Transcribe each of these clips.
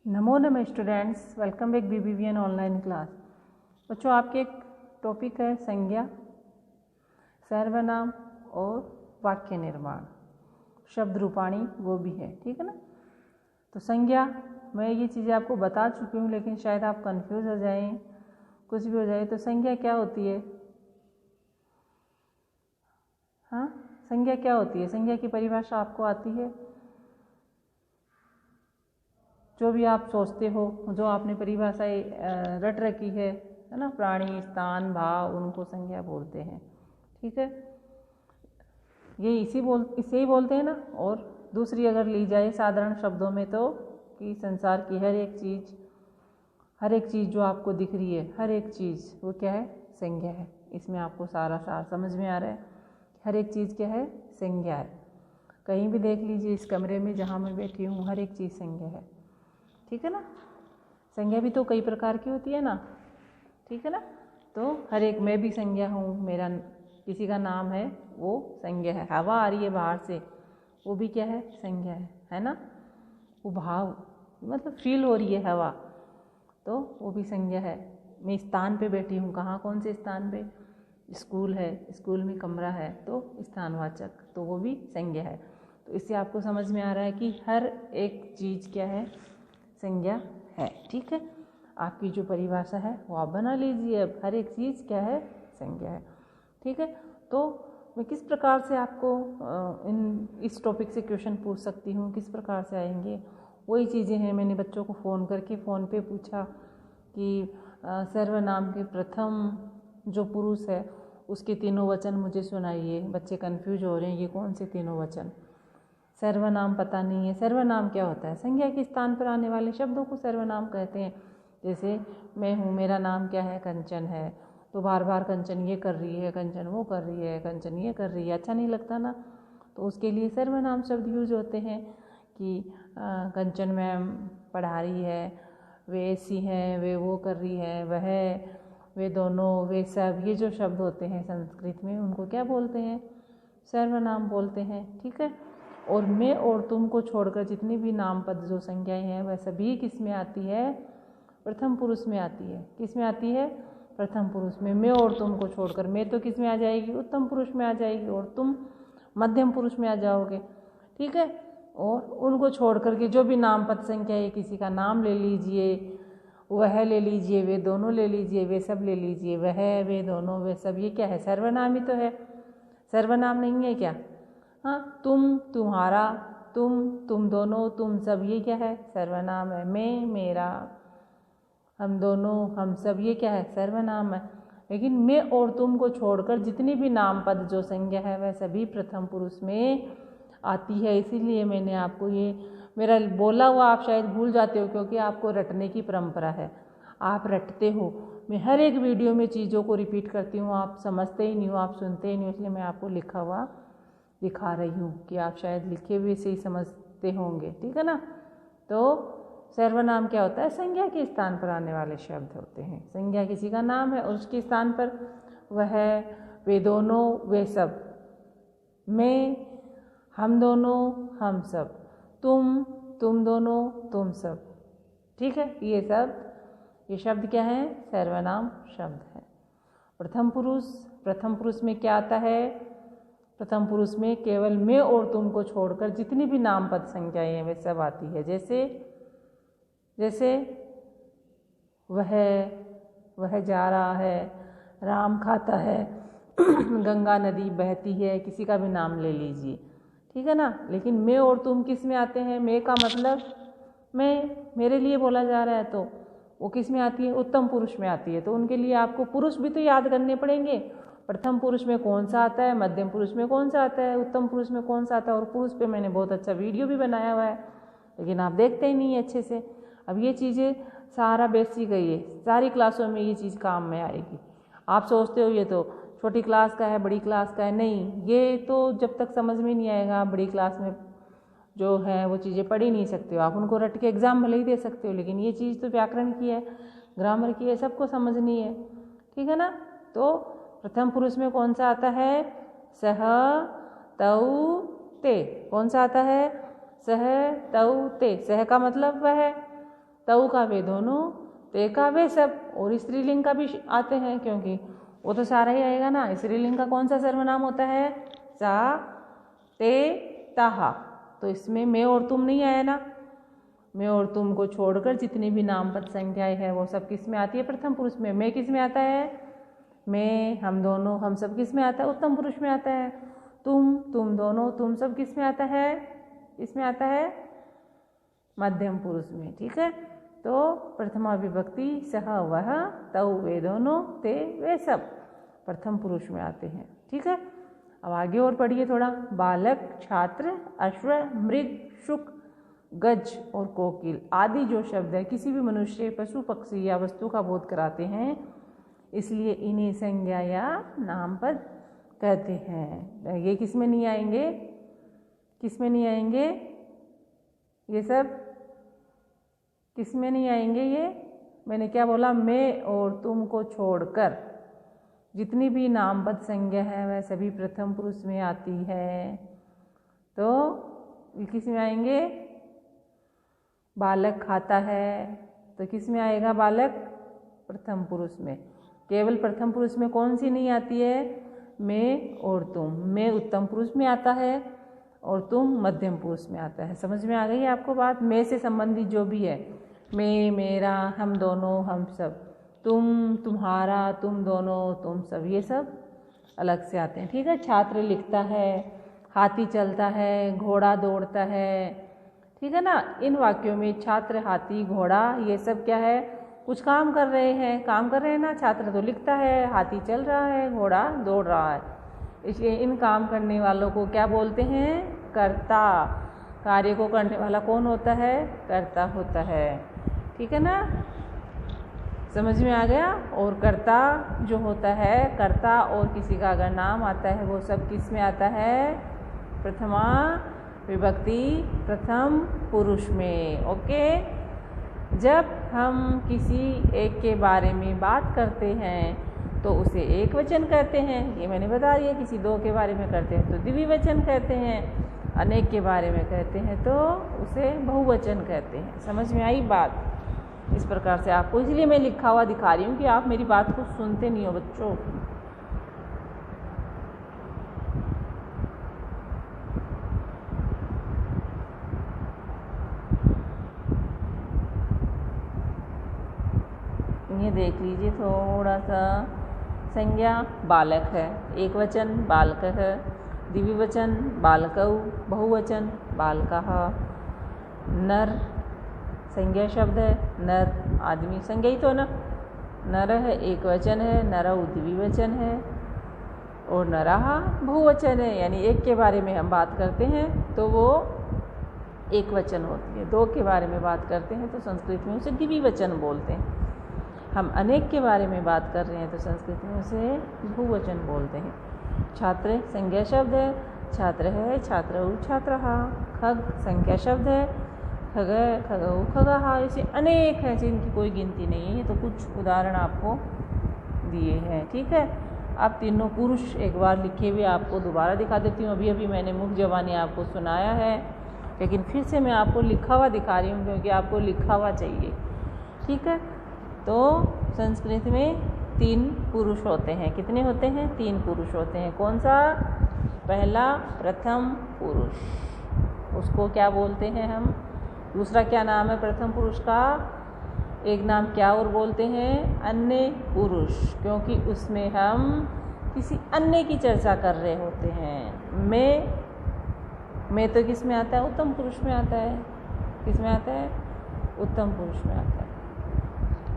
नमो नमः students, welcome back BBVN online class. बच्चों, आपके एक टॉपिक है संज्ञा, सर्वनाम और वाक्य निर्माण, शब्द रूपाणी वो भी है, ठीक है ना। तो संज्ञा, मैं ये चीज़ें आपको बता चुकी हूँ, लेकिन शायद आप कंफ्यूज हो जाएं, कुछ भी हो जाए। तो संज्ञा क्या होती है? हाँ, संज्ञा क्या होती है? संज्ञा की परिभाषा आपको आती है? जो भी आप सोचते हो, जो आपने परिभाषाएं रट रखी है ना, प्राणी, स्थान, भाव, उनको संज्ञा बोलते हैं, ठीक है। ये इसे ही बोलते हैं ना। और दूसरी अगर ली जाए साधारण शब्दों में, तो कि संसार की हर एक चीज़ जो आपको दिख रही है, हर एक चीज़ वो क्या है? संज्ञा है। इसमें आपको सारा सार समझ में आ रहा है। हर एक चीज़ क्या है? संज्ञा है। कहीं भी देख लीजिए, इस कमरे में जहाँ मैं बैठी हूँ, हर एक चीज़ संज्ञा है, ठीक है ना। संज्ञा भी तो कई प्रकार की होती है ना, ठीक है ना। तो हर एक, मैं भी संज्ञा हूँ, मेरा किसी का नाम है, वो संज्ञा है। हवा आ रही है बाहर से, वो भी क्या है? संज्ञा है ना। वो भाव मतलब फील हो रही है हवा, तो वो भी संज्ञा है। मैं स्थान पे बैठी हूँ, कहाँ, कौन से स्थान पे? स्कूल है, स्कूल में कमरा है, तो स्थानवाचक, तो वो भी संज्ञा है। तो इससे आपको समझ में आ रहा है कि हर एक चीज़ क्या है? संज्ञा है, ठीक है। आपकी जो परिभाषा है वो आप बना लीजिए। अब हर एक चीज़ क्या है? संज्ञा है, ठीक है। तो मैं किस प्रकार से आपको इस टॉपिक से क्वेश्चन पूछ सकती हूँ, किस प्रकार से आएंगे? वही चीज़ें हैं, मैंने बच्चों को फ़ोन करके फ़ोन पे पूछा कि सर्वनाम के प्रथम जो पुरुष है उसके तीनों वचन मुझे सुनाइए। बच्चे कन्फ्यूज हो रहे हैं, ये कौन से तीनों वचन? सर्वनाम पता नहीं है। सर्वनाम क्या होता है? संज्ञा के स्थान पर आने वाले शब्दों को सर्वनाम कहते हैं। जैसे मैं हूँ, मेरा नाम क्या है? कंचन है, तो बार बार कंचन ये कर रही है, कंचन वो कर रही है, कंचन ये कर रही है, अच्छा नहीं लगता ना। तो उसके लिए सर्वनाम शब्द यूज होते हैं कि कंचन मैम पढ़ा रही है, वे ऐसी हैं, वे वो कर रही है, वह, वे दोनों, वे सब, ये जो शब्द होते हैं संस्कृत में, उनको क्या बोलते हैं? सर्वनाम बोलते हैं, ठीक है। और मैं और तुम को छोड़कर जितनी भी नाम पद जो संज्ञाएं हैं, वह सभी किस में आती है? प्रथम पुरुष में आती है। किस में आती है? प्रथम पुरुष में। मैं और तुम को छोड़कर, मैं तो किस में आ जाएगी? उत्तम पुरुष में आ जाएगी, और तुम मध्यम पुरुष में आ जाओगे, ठीक है। और उनको छोड़ करके जो भी नाम पद संख्या है, किसी का नाम ले लीजिए, वह ले लीजिए, वे दोनों ले लीजिए, वे सब ले लीजिए, वह, वे दोनों, वे सब, ये क्या है? सर्वनाम ही तो है। सर्वनाम नहीं है क्या? हाँ, तुम, तुम्हारा, तुम दोनों, तुम सब, ये क्या है? सर्वनाम है। मैं, मेरा, हम दोनों, हम सब, ये क्या है? सर्वनाम है। लेकिन मैं और तुम को छोड़कर जितनी भी नाम पद जो संज्ञा है, वह सभी प्रथम पुरुष में आती है। इसीलिए मैंने आपको ये मेरा बोला हुआ आप शायद भूल जाते हो, क्योंकि आपको रटने की परंपरा है, आप रटते हो। मैं हर एक वीडियो में चीज़ों को रिपीट करती हूँ, आप समझते ही नहीं हो, आप सुनते ही नहीं हो, इसलिए मैं आपको लिखा हुआ दिखा रही हूँ कि आप शायद लिखे हुए से ही समझते होंगे, ठीक है ना। तो सर्वनाम क्या होता है? संज्ञा के स्थान पर आने वाले शब्द होते हैं। संज्ञा किसी का नाम है और उसके स्थान पर वह, वे दोनों, वे सब, मैं, हम दोनों, हम सब, तुम दोनों, तुम सब, ठीक है। ये शब्द क्या है? सर्वनाम शब्द है। प्रथम पुरुष में क्या आता है? प्रथम पुरुष में केवल मैं और तुम को छोड़कर जितनी भी नाम पद संख्याएं हैं, वे सब आती है। जैसे वह जा रहा है, राम खाता है, गंगा नदी बहती है, किसी का भी नाम ले लीजिए, ठीक है ना। लेकिन मैं और तुम किस में आते हैं? मैं का मतलब मेरे लिए बोला जा रहा है, तो वो किस में आती है? उत्तम पुरुष में आती है। तो उनके लिए आपको पुरुष भी तो याद करने पड़ेंगे। प्रथम पुरुष में कौन सा आता है, मध्यम पुरुष में कौन सा आता है, उत्तम पुरुष में कौन सा आता है। और पुरुष पे मैंने बहुत अच्छा वीडियो भी बनाया हुआ है, लेकिन आप देखते ही नहीं है अच्छे से। अब ये चीज़ें सारा बेसिक है, ये सारी क्लासों में ये चीज़ काम में आएगी। आप सोचते हो ये तो छोटी क्लास का है, बड़ी क्लास का है, नहीं, ये तो जब तक समझ में नहीं आएगा, आप बड़ी क्लास में जो है वो चीज़ें पढ़ ही नहीं सकते हो। आप उनको रट के एग्ज़ाम भले ही दे सकते हो, लेकिन ये चीज़ तो व्याकरण की है, ग्रामर की है, सबको समझनी है, ठीक है ना। तो प्रथम पुरुष में कौन सा आता है? सह, तऊ, ते। कौन सा आता है? सह, तऊ, ते। सह का मतलब वह, तऊ का वे दोनों, ते का वे सब, और स्त्रीलिंग का भी आते हैं क्योंकि वो तो सारा ही आएगा ना। स्त्रीलिंग का कौन सा सर्वनाम होता है? सा, ते, ताहा। तो इसमें मैं और तुम नहीं आया ना। मैं और तुम को छोड़कर जितनी भी नामपद संख्याएं हैं वो सब किस में आती है? प्रथम पुरुष में। मैं किस में आता है? मैं, हम दोनों, हम सब किस में आता है? उत्तम पुरुष में आता है। तुम दोनों, तुम सब किस में आता है? इसमें आता है मध्यम पुरुष में। ठीक है, तो प्रथमा विभक्ति सह वह, तऊ वे दोनों, ते वे सब प्रथम पुरुष में आते हैं। ठीक है, अब आगे और पढ़िए थोड़ा। बालक, छात्र, अश्व, मृग, शुक, गज और कोकिल आदि जो शब्द है किसी भी मनुष्य, पशु, पक्षी या वस्तु का बोध कराते हैं, इसलिए इन्हें संज्ञा या नामपद कहते हैं। ये किस में नहीं आएंगे? किस में नहीं आएंगे? ये सब किस में नहीं आएंगे? ये मैंने क्या बोला? मैं और तुम को छोड़कर जितनी भी नामपद संज्ञा है वह सभी प्रथम पुरुष में आती है। तो ये किस में आएंगे? बालक खाता है तो किस में आएगा? बालक प्रथम पुरुष में। केवल प्रथम पुरुष में कौन सी नहीं आती है? मैं और तुम। मैं उत्तम पुरुष में आता है और तुम मध्यम पुरुष में आता है। समझ में आ गई है आपको बात? मैं से संबंधित जो भी है, मैं, मेरा, हम दोनों, हम सब, तुम, तुम्हारा, तुम दोनों, तुम सब, ये सब अलग से आते हैं। ठीक है, छात्र लिखता है, हाथी चलता है, घोड़ा दौड़ता है। ठीक है ना, इन वाक्यों में छात्र, हाथी, घोड़ा ये सब क्या है? कुछ काम कर रहे हैं। काम कर रहे हैं ना। छात्र तो लिखता है, हाथी चल रहा है, घोड़ा दौड़ रहा है। इसलिए इन काम करने वालों को क्या बोलते हैं? कर्ता। कार्य को करने वाला कौन होता है? कर्ता होता है। ठीक है ना, समझ में आ गया? और कर्ता जो होता है, कर्ता और किसी का अगर नाम आता है वो सब किस में आता है? प्रथमा विभक्ति प्रथम पुरुष में। ओके, जब हम किसी एक के बारे में बात करते हैं तो उसे एक वचन कहते हैं, ये मैंने बता दिया। किसी दो के बारे में करते हैं तो द्विवचन कहते हैं, अनेक के बारे में कहते हैं तो उसे बहुवचन कहते हैं। समझ में आई बात? इस प्रकार से आपको, इसलिए मैं लिखा हुआ दिखा रही हूँ कि आप मेरी बात को सुनते नहीं हो बच्चों। ये देख लीजिए थोड़ा सा। संज्ञा बालक है, एक वचन बालक है, द्विवचन बालकौ, बहुवचन बालकः। नर संज्ञा शब्द है, नर आदमी संज्ञा ही तो ना। नर है एक वचन है, नरौ द्विवचन है, और नरः बहुवचन है। यानी एक के बारे में हम बात करते हैं तो वो एक वचन होती है। दो के बारे में बात करते हैं तो संस्कृत में उसे द्विवचन बोलते हैं। हम अनेक के बारे में बात कर रहे हैं तो संस्कृत में उसे बहुवचन बोलते हैं। छात्र संज्ञा शब्द है, छात्र है, छात्रौ, छात्रः। खग संख्या शब्द है, खग, खगौ, खगः। ऐसे अनेक हैं जिनकी कोई गिनती नहीं है। ये तो कुछ उदाहरण आपको दिए हैं। ठीक है, अब तीनों पुरुष एक बार लिखे हुए आपको दोबारा दिखा देती हूँ। अभी अभी मैंने मुख जबानी आपको सुनाया है, लेकिन फिर से मैं आपको लिखा हुआ दिखा रही हूँ क्योंकि आपको लिखा हुआ चाहिए। ठीक है, तो संस्कृत में तीन पुरुष होते हैं। कितने होते हैं? तीन पुरुष होते हैं। कौन सा? पहला प्रथम पुरुष, उसको क्या बोलते हैं हम? दूसरा क्या नाम है प्रथम पुरुष का? एक नाम क्या और बोलते हैं? अन्य पुरुष, क्योंकि उसमें हम किसी अन्य की चर्चा कर रहे होते हैं। मैं तो किस में आता है? उत्तम पुरुष में आता है। किस में आता है? उत्तम पुरुष में आता है।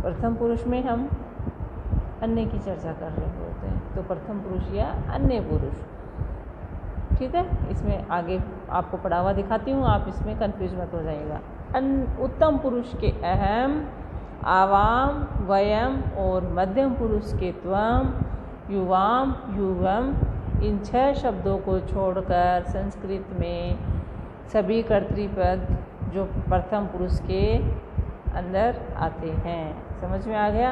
प्रथम पुरुष में हम अन्य की चर्चा कर रहे होते हैं तो प्रथम पुरुष या अन्य पुरुष। ठीक है, इसमें आगे आपको पढ़ा हुआ दिखाती हूँ, आप इसमें कंफ्यूज मत हो जाइएगा। उत्तम पुरुष के अहम, आवाम, वयम और मध्यम पुरुष के त्वम, युवाम, युवम, इन 6 शब्दों को छोड़कर संस्कृत में सभी कर्तृपद जो प्रथम पुरुष के अंदर आते हैं। समझ में आ गया?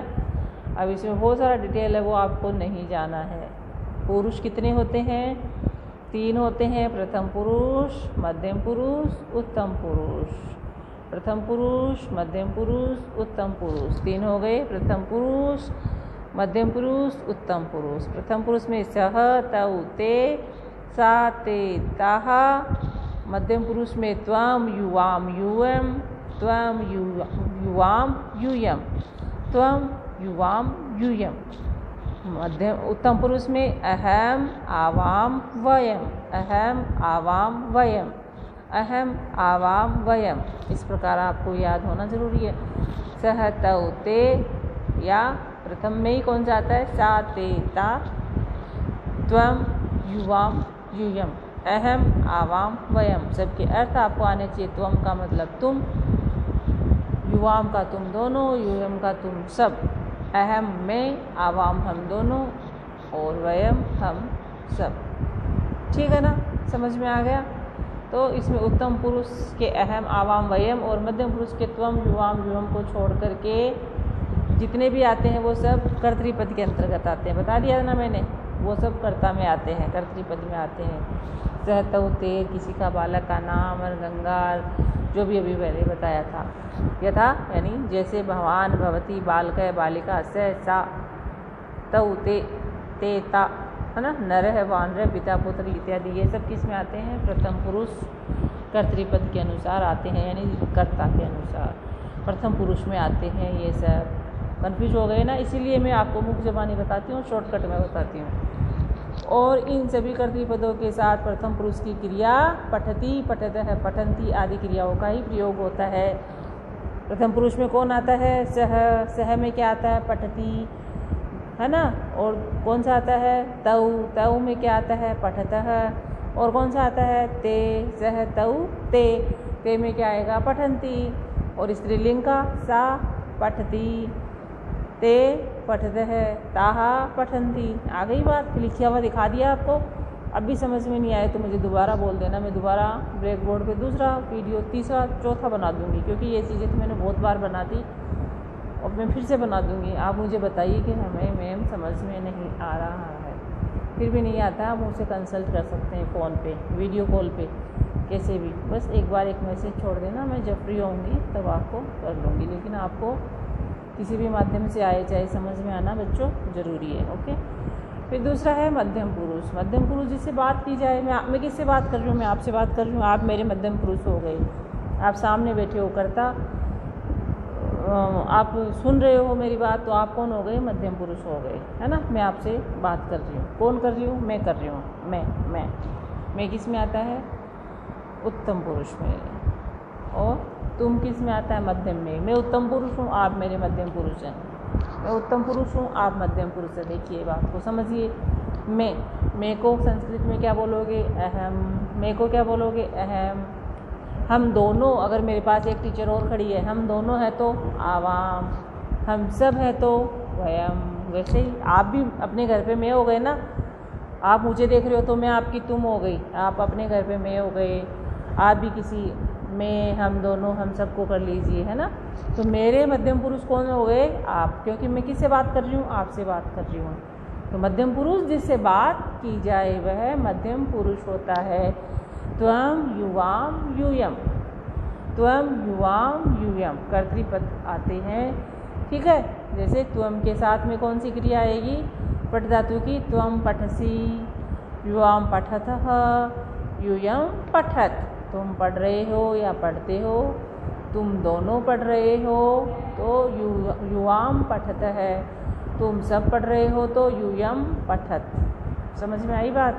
अब इसमें बहुत सारा डिटेल है, वो आपको नहीं जाना है। पुरुष कितने होते हैं? 3 होते हैं। प्रथम पुरुष, मध्यम पुरुष, उत्तम पुरुष। प्रथम पुरुष, मध्यम पुरुष, उत्तम पुरुष, 3 हो गए। प्रथम पुरुष, मध्यम पुरुष, उत्तम पुरुष। प्रथम पुरुष में सह, तौ, ते, सा, ते, ताः। मध्यम पुरुष में त्वं, युवाम, यूयम, त्वं, युवाम, यूयम, त्वं, युवाम, यूयम। उत्तम पुरुष में अहम, आवाम, वयम, अहम, आवाम, वयम, अहम, आवाम, वयम। इस प्रकार आपको याद होना जरूरी है। सह, तौ, ते, या प्रथम में ही कौन सा आता है? सा, ते, ता, त्वं, युवाम, यूयम, अहम, आवाम, वयम। सबके अर्थ आपको आने चाहिए। त्वम का मतलब तुम, युवाम का तुम दोनों, यूयम का तुम सब, अहम में, आवाम हम दोनों, और वयम हम सब। ठीक है ना, समझ में आ गया? तो इसमें उत्तम पुरुष के अहम, आवाम, वयम और मध्यम पुरुष के त्वम, युवाम, यूयम को छोड़ करके जितने भी आते हैं वो सब कर्तृपद के अंतर्गत आते हैं। बता दिया ना मैंने, वो सब कर्ता में आते हैं, कर्तृपद में आते हैं। सह, तौ, ते, किसी का बालक का नाम, और गंगार, जो भी अभी पहले बताया था। यथा यानी जैसे भवान, भवती, बालक, बालिका, स, सा, तौ, ते, ता, है ना, नर, वानर, पिता, पुत्र इत्यादि, ये सब किस में आते हैं? प्रथम पुरुष कर्तृपद के अनुसार आते हैं, यानी कर्ता के अनुसार प्रथम पुरुष में आते हैं। ये सब कन्फ्यूज हो गए ना, इसीलिए मैं आपको मुख्य ज़बानी बताती हूँ, शॉर्टकट में बताती हूँ। और इन सभी कर्तृपदों के साथ प्रथम पुरुष की क्रिया पठती, पठतः, पठन्ति आदि क्रियाओं का ही प्रयोग होता है। प्रथम पुरुष में कौन आता है? सह। सह में क्या आता है? पठती, है ना। और कौन सा आता है? तौ। तौ में क्या आता है? पठतः। और कौन सा आता है? ते। सह, तौ, ते। ते में क्या आएगा? पठन्ति। और स्त्रीलिंग का सा पठती, ते पठतः, ताः पठन्ति। आ गई बात? लिखा हुआ दिखा दिया आपको। अब भी समझ में नहीं आए तो मुझे दोबारा बोल देना, मैं दोबारा ब्लैक बोर्ड पे दूसरा वीडियो, तीसरा, चौथा बना दूंगी, क्योंकि ये चीज़ें तो मैंने बहुत बार बना दी और मैं फिर से बना दूंगी। आप मुझे बताइए कि हमें मैम समझ में नहीं आ रहा है, फिर भी नहीं आता, आप मुझसे कंसल्ट कर सकते हैं फ़ोन पे, वीडियो कॉल पे, कैसे भी। बस एक बार एक मैसेज छोड़ देना, मैं जब फ्री होंगी तब आपको कर लूँगी। लेकिन आपको किसी भी माध्यम से आए चाहे समझ में आना बच्चों ज़रूरी है। ओके। फिर दूसरा है मध्यम पुरुष। मध्यम पुरुष जिससे बात की जाए, मैं किससे बात कर रही हूँ? मैं आपसे बात कर रही हूँ, आप मेरे मध्यम पुरुष हो गए। आप सामने बैठे हो, करता, आप सुन रहे हो मेरी बात, तो आप कौन हो गए? मध्यम पुरुष हो गए, है ना। मैं आपसे बात कर रही हूँ, कौन कर रही हूँ? मैं कर रही हूँ। मैं किस में आता है? उत्तम पुरुष में। और तुम किस में आता है? मध्यम में। मैं उत्तम पुरुष हूँ, आप मेरे मध्यम पुरुष हैं। मैं उत्तम पुरुष हूँ, आप मध्यम पुरुष हैं। देखिए बात को समझिए। मैं को संस्कृत में क्या बोलोगे? अहम। मैं को क्या बोलोगे? अहम। हम दोनों, अगर मेरे पास एक टीचर और खड़ी है, हम दोनों हैं तो आवाम, हम सब हैं तो वयम। वैसे ही आप भी अपने घर पे मैं हो गए ना, आप मुझे देख रहे हो तो मैं आपकी तुम हो गई, आप अपने घर पे मैं हो गए, आप भी किसी में, हम दोनों, हम सबको कर लीजिए, है ना। तो मेरे मध्यम पुरुष कौन हो गए? आप, क्योंकि मैं किससे बात कर रही हूँ? आपसे बात कर रही हूँ। तो मध्यम पुरुष जिससे बात की जाए वह मध्यम पुरुष होता है। त्वम, युवाम, यूयम, त्वम, युवाम, यूयम कर्तृपद आते हैं। ठीक है। जैसे त्वम के साथ में कौन सी क्रिया आएगी? पठ धातु की। त्वम पठसी, युवाम पठतः, यूयम पठत। तुम पढ़ रहे हो या पढ़ते हो, तुम दोनों पढ़ रहे हो तो युवाम पठत है, तुम सब पढ़ रहे हो तो यूयम पठत। समझ में आई बात?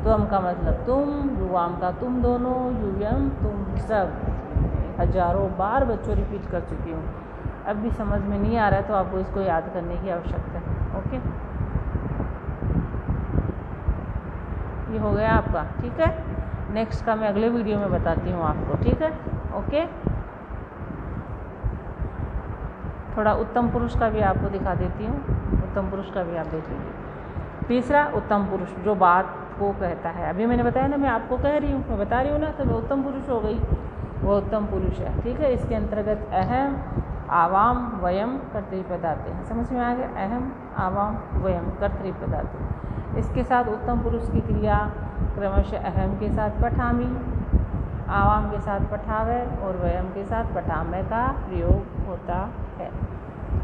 त्वम का मतलब तुम, युवाम का तुम दोनों, यूयम तुम सब। हजारों बार बच्चों रिपीट कर चुकी हूँ, अब भी समझ में नहीं आ रहा है तो आपको इसको याद करने की आवश्यकता है। ओके, ये हो गया आपका। ठीक है, नेक्स्ट का मैं अगले वीडियो में बताती हूँ आपको। ठीक है, ओके। थोड़ा उत्तम पुरुष का भी आपको दिखा देती हूँ, उत्तम पुरुष का भी आप देख लीजिए। तीसरा उत्तम पुरुष जो बात को कहता है, अभी मैंने बताया ना, मैं आपको कह रही हूँ, मैं बता रही हूँ ना, तो वो उत्तम पुरुष हो गई, वो उत्तम पुरुष है। ठीक है, इसके अंतर्गत अहम, आवाम, वयम कर्तृपद आते हैं। समझ में आ गया? अहम, आवाम, वयम कर्तृपद आते हैं। इसके साथ उत्तम पुरुष की क्रिया क्रमशः अहम के साथ पठामी, आवाम के साथ पठावय और वयम के साथ पठामय का प्रयोग होता है।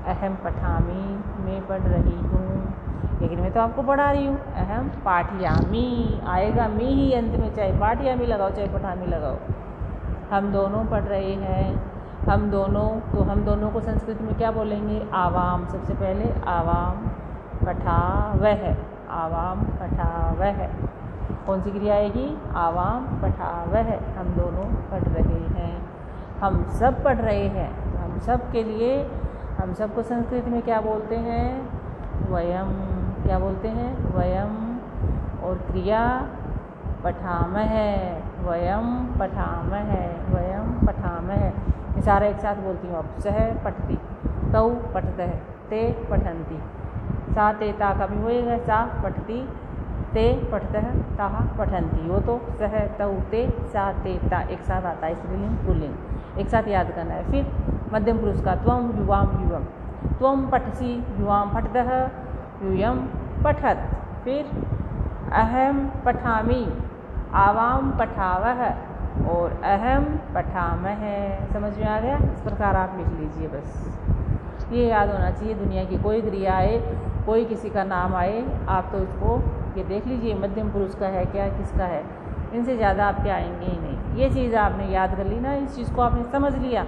अहम पठामी, मैं पढ़ रही हूँ, लेकिन मैं तो आपको पढ़ा रही हूँ। अहम पाठयामी आएगा, मी ही अंत में, चाहे पाठयामी लगाओ चाहे पठामी लगाओ। हम दोनों पढ़ रहे हैं, हम दोनों, तो हम दोनों को संस्कृत में क्या बोलेंगे? आवाम। सबसे पहले आवाम पठावह, आवाम पठावह। कौन सी क्रिया आएगी? आवाम पठावह। हम दोनों पढ़ रहे हैं, हम सब पढ़ रहे हैं। तो हम सब के लिए, हम सब को संस्कृत में क्या बोलते हैं? वयम। क्या बोलते हैं? वयम। और क्रिया पठामह, वयम पठामह, वयम पठामह। ये सारा एक साथ बोलती हूँ अब। सह पठती, तौ पठतः, ते पठन्ति, सा ते ता का भी होएगा, सा पठती, ते पठतः, ताः पठन्ति। वो तो सह तौ ते सा ते ता एक साथ आता है, स्त्रीलिंग पुल्लिंग एक साथ याद करना है। फिर मध्यम पुरुष का त्वम युवाम युवम, त्वम पठसी युवाम पठतः, यूयम पठत। फिर अहम पठामी, आवाम पठावह और अहम पठामह। समझ में आ गया? इस प्रकार आप लिख लीजिए। बस ये याद होना चाहिए। दुनिया की कोई क्रिया आए, कोई किसी का नाम आए, आप तो इसको ये देख लीजिए मध्यम पुरुष का है क्या, किसका है। इनसे ज़्यादा आपके आएंगे ही नहीं। ये चीज़ आपने याद कर ली ना, इस चीज़ को आपने समझ लिया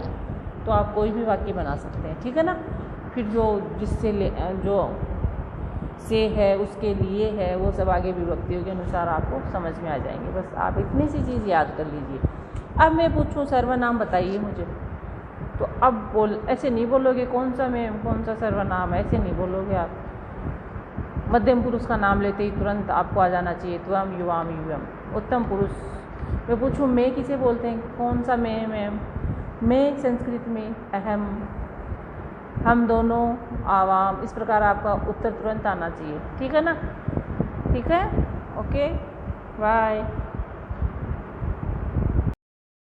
तो आप कोई भी वाक्य बना सकते हैं। ठीक है ना? फिर जो जिससे जो से है, उसके लिए है, वो सब आगे विभक्तियों के अनुसार आपको समझ में आ जाएंगे। बस आप इतनी सी चीज़ याद कर लीजिए। अब मैं पूछूं सर्वनाम बताइए मुझे, तो अब ऐसे नहीं बोलोगे कौन सा सर्वनाम है, ऐसे नहीं बोलोगे आप। मध्यम पुरुष का नाम लेते ही तुरंत आपको आ जाना चाहिए त्वम युवाम युवम। उत्तम पुरुष मैं पूछूं मैं किसे बोलते हैं? कौन सा मैं संस्कृत में अहम, हम दोनों, आवाम। इस प्रकार आपका उत्तर तुरंत आना चाहिए। ठीक है ना? ठीक है, ओके, बाय।